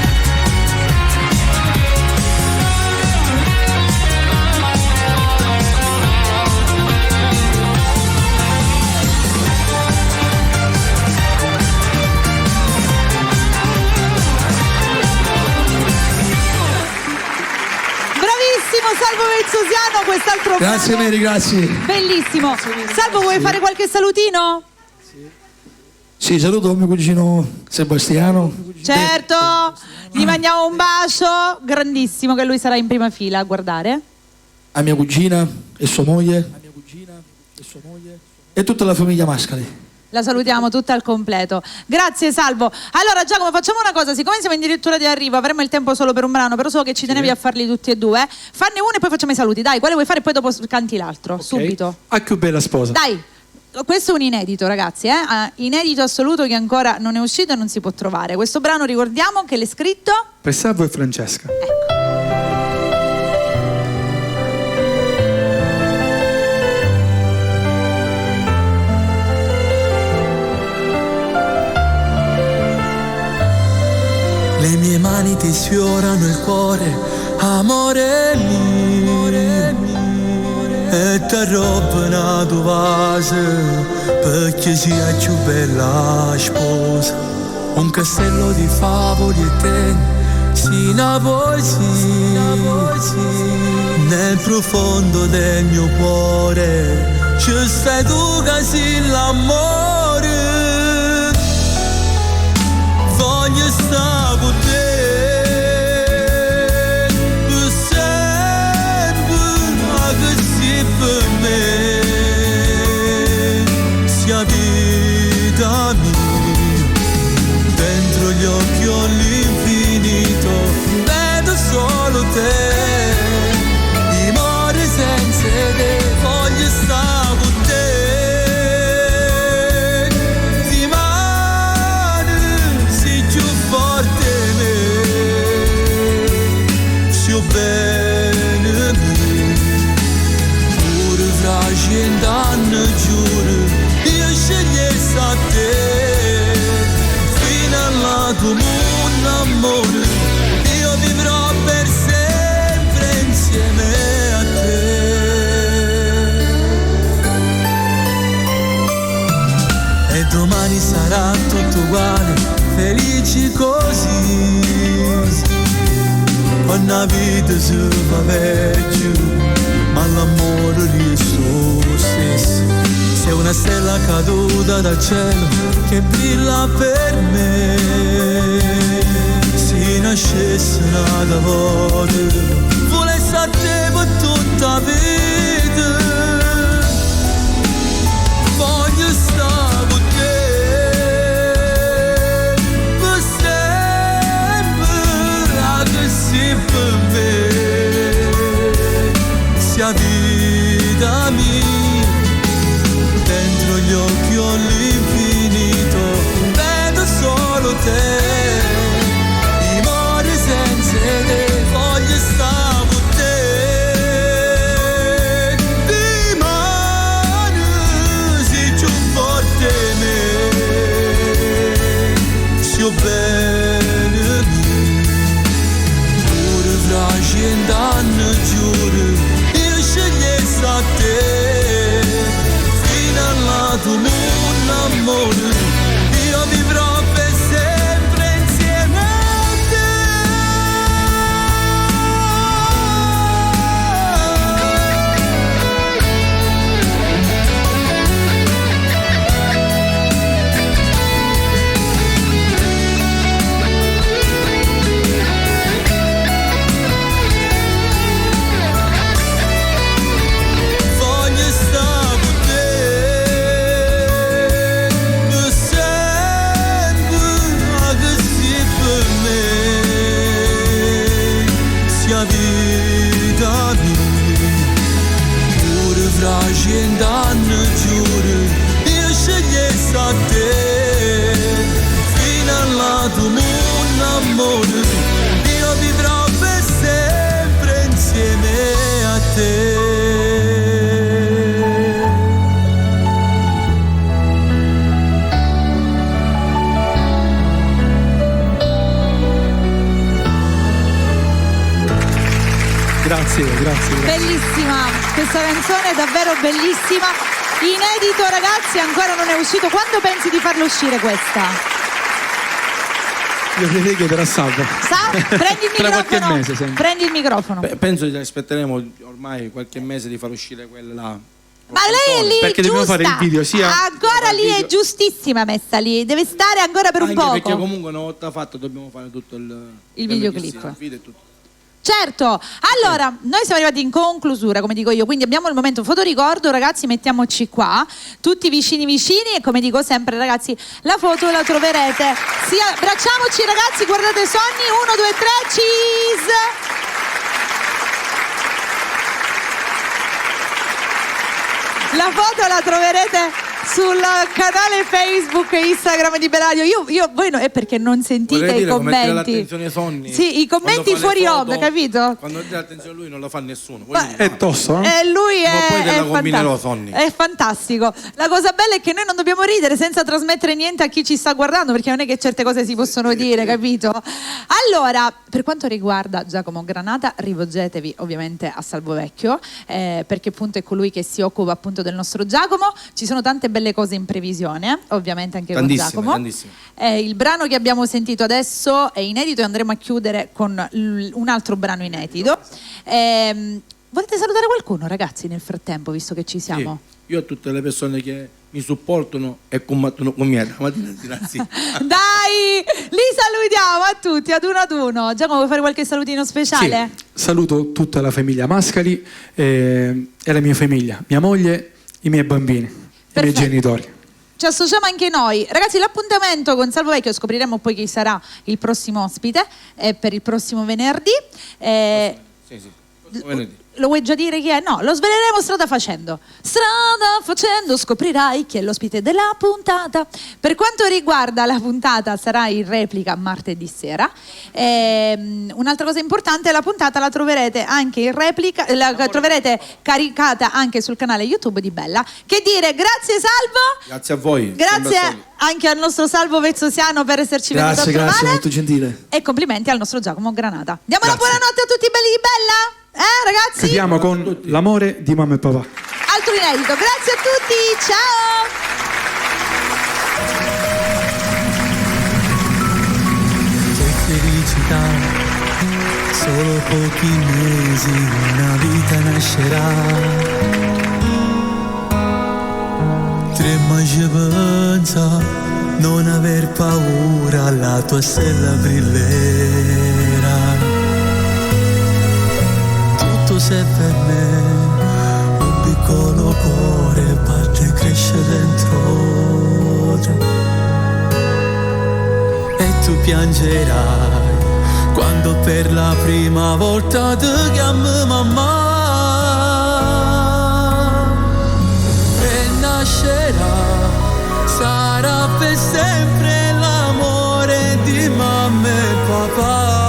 Salvo Vezzosiano, quest'altro Grazie brano. Mary, grazie. Bellissimo. Salvo, vuoi fare qualche salutino? Sì, saluto mio cugino Sebastiano. Certo, gli mandiamo un bacio grandissimo, che lui sarà in prima fila a guardare. A mia cugina e sua moglie. E tutta la famiglia Mascali. La salutiamo tutta al completo. Grazie Salvo. Allora Giacomo, facciamo una cosa, siccome siamo addirittura di arrivo, avremo il tempo solo per un brano, però so che ci tenevi a farli tutti e due. Fanne uno e poi facciamo i saluti. Dai, quale vuoi fare e poi dopo canti l'altro, okay. Subito. A più bella sposa. Dai, questo è un inedito ragazzi, inedito assoluto che ancora non è uscito e non si può trovare. Questo brano ricordiamo che l'è scritto per Salvo e Francesca. Ecco. Le mie mani ti sfiorano il cuore, amore mio, e ti arrobbo una tua vase, perché sia più bella sposa. Un castello di favole e te, si una voce, nel profondo del mio cuore, ci stai tu che sei l'amore. Voglio stare con te per sempre, anche se per me sia vita mia. Dentro gli occhi ho l'infinito, vedo solo te. Di more senza te, voglio stare con te. quando la vita si fa vecchio, ma l'amore resta lo stesso. Sei una stella caduta dal cielo che brilla per me. Se nascesse una volta, volessi a te per tutta la vita. Voglio stare con te per sempre, anche se per me sia vita mia. Dentro gli occhi ho l'infinito, vedo solo te. I mori senza te, voglio stare con te. Di mano sei più forte me, sia bene me. Pure fragile danno giuro, io scegliessi a te. Tu un amore, io vivrò per sempre insieme a te. Voglio stare con te. Vita mia, pure fragile danno giuro, io scegliessi a te. Fino alla tua un amore, io vivrò per sempre insieme a te. Grazie. Bellissima, questa canzone è davvero bellissima. Inedito, ragazzi, ancora non è uscito. Quando pensi di farlo uscire questa? Io direi che era Salvo. Prendi il qualche microfono. mese, sempre. Prendi il microfono. Penso che aspetteremo ormai qualche mese di far uscire quella là. Ma lei è lì, perché giusta. dobbiamo fare il video sia ancora lì è giustissima messa lì, deve stare ancora per un Anche poco. perché comunque una volta fatto dobbiamo fare tutto il videoclip. il video e tutto. Certo, allora noi siamo arrivati in conclusura, come dico io, quindi abbiamo il momento fotoricordo, ragazzi, mettiamoci qua, tutti vicini e come dico sempre, ragazzi, la foto la troverete, abbracciamoci ragazzi, guardate Sogni, 1, 2, 3, cheese! La foto la troverete sul canale Facebook e Instagram di Beladio. Voi è perché non sentite i commenti. L'attenzione Sonny. Sì, i commenti fuori onda, capito? Quando dà attenzione a lui non lo fa nessuno. È tosto, eh? Lui poi te la combinerò, fantastico. Sonny. È fantastico. La cosa bella è che noi non dobbiamo ridere senza trasmettere niente a chi ci sta guardando, perché non è che certe cose si possono dire, capito? Allora, per quanto riguarda Giacomo Granata, rivolgetevi ovviamente a Salvo Vecchio, perché appunto è colui che si occupa appunto del nostro Giacomo. Ci sono tante belle cose in previsione, ovviamente anche con Giacomo. Il brano che abbiamo sentito adesso è inedito e andremo a chiudere con un altro brano inedito. Volete salutare qualcuno, ragazzi, nel frattempo, visto che ci siamo? Sì. Io a tutte le persone che mi supportano e combattono con me la mattina. Dai, li salutiamo a tutti, ad uno. Giacomo, vuoi fare qualche salutino speciale? Sì. Saluto tutta la famiglia Mascali e la mia famiglia, mia moglie, i miei bambini, i miei genitori. Ci associamo anche noi. Ragazzi, l'appuntamento con Salvo Vecchio, scopriremo poi chi sarà il prossimo ospite per il prossimo venerdì. Sì. Venerdì. Lo vuoi già dire chi è? No, lo sveleremo strada facendo. Strada facendo scoprirai chi è l'ospite della puntata. Per quanto riguarda la puntata, sarà in replica martedì sera. Un'altra cosa importante, la puntata la troverete anche in replica, la troverete caricata anche sul canale YouTube di Bella. Che dire, grazie Salvo. Grazie a voi. Grazie anche al nostro Salvo Vezzosiano per esserci venuto a trovare. Grazie, molto gentile. E complimenti al nostro Giacomo Granata. Diamo la buonanotte a tutti belli di Bella. Ragazzi? Chiudiamo con l'amore di mamma e papà. Altro inedito. Grazie a tutti. Ciao. Che felicità Solo pochi mesi una vita nascerà. Trema e pensa, non aver paura, la tua stella brillerà. Tutto se per me, un piccolo cuore batte e cresce dentro te. E tu piangerai quando per la prima volta ti chiami mamma. E nascerà, sarà per sempre l'amore di mamma e papà.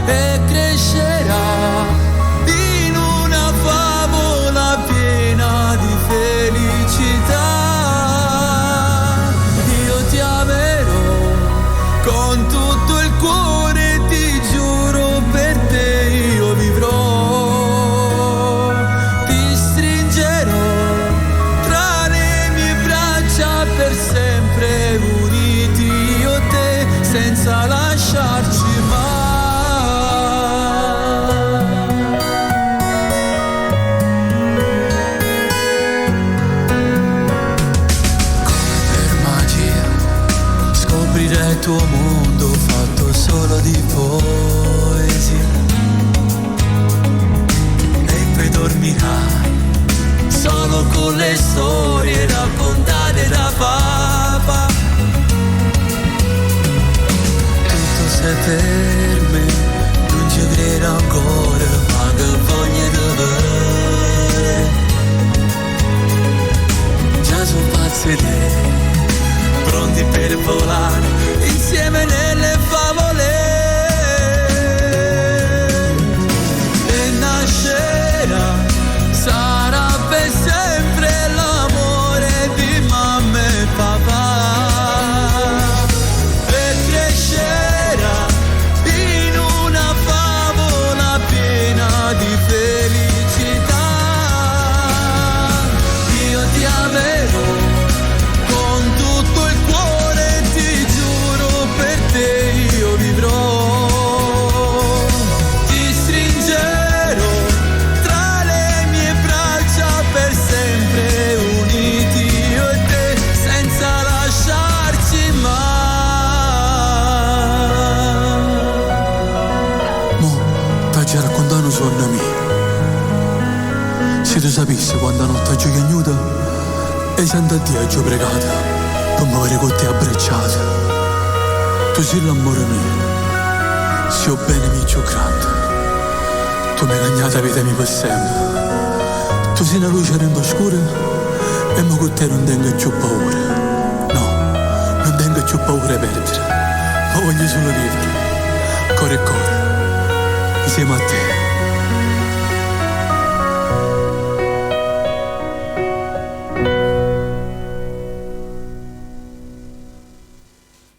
E crescerà in una favola piena di felicità. Io ti amerò con tutto il cuore, ti giuro, per te io vivrò. Ti stringerò tra le mie braccia, per sempre uniti io e te, senza lasciarci mai. Come per magia scoprirei il tuo mondo fatto solo di poesia. E poi dormirai solo con le storie raccontate da papà. Tutto sei per me, non ci credo ancora, ma che voglia di vedere. Già sono pazzi te, pronti per volare insieme nelle favole. E nascerà, sarà per sempre l'amore di mamma e papà. E crescerà in una favola piena di felicità. Io ti amerò con tutto il cuore, ti giuro, per te io vivrò. Ti stringerò tra le mie braccia, per sempre uniti io e te, senza lasciarci mai. Mo, t'aggi raccontando un sogno mio. Se tu sapessi quando la notte giochi ignuta e sento a Dio ci ho pregato per muovere con te abbracciato. Tu sei l'amore mio, sei il bene mio più grande. Tu mi hai cagnato la vita mia per sempre. Tu sei una luce nell'oscura e mo con te non tengo più paura. No, non tengo più paura di perdere, ma voglio solo vivere, cuore e cuore, insieme a te.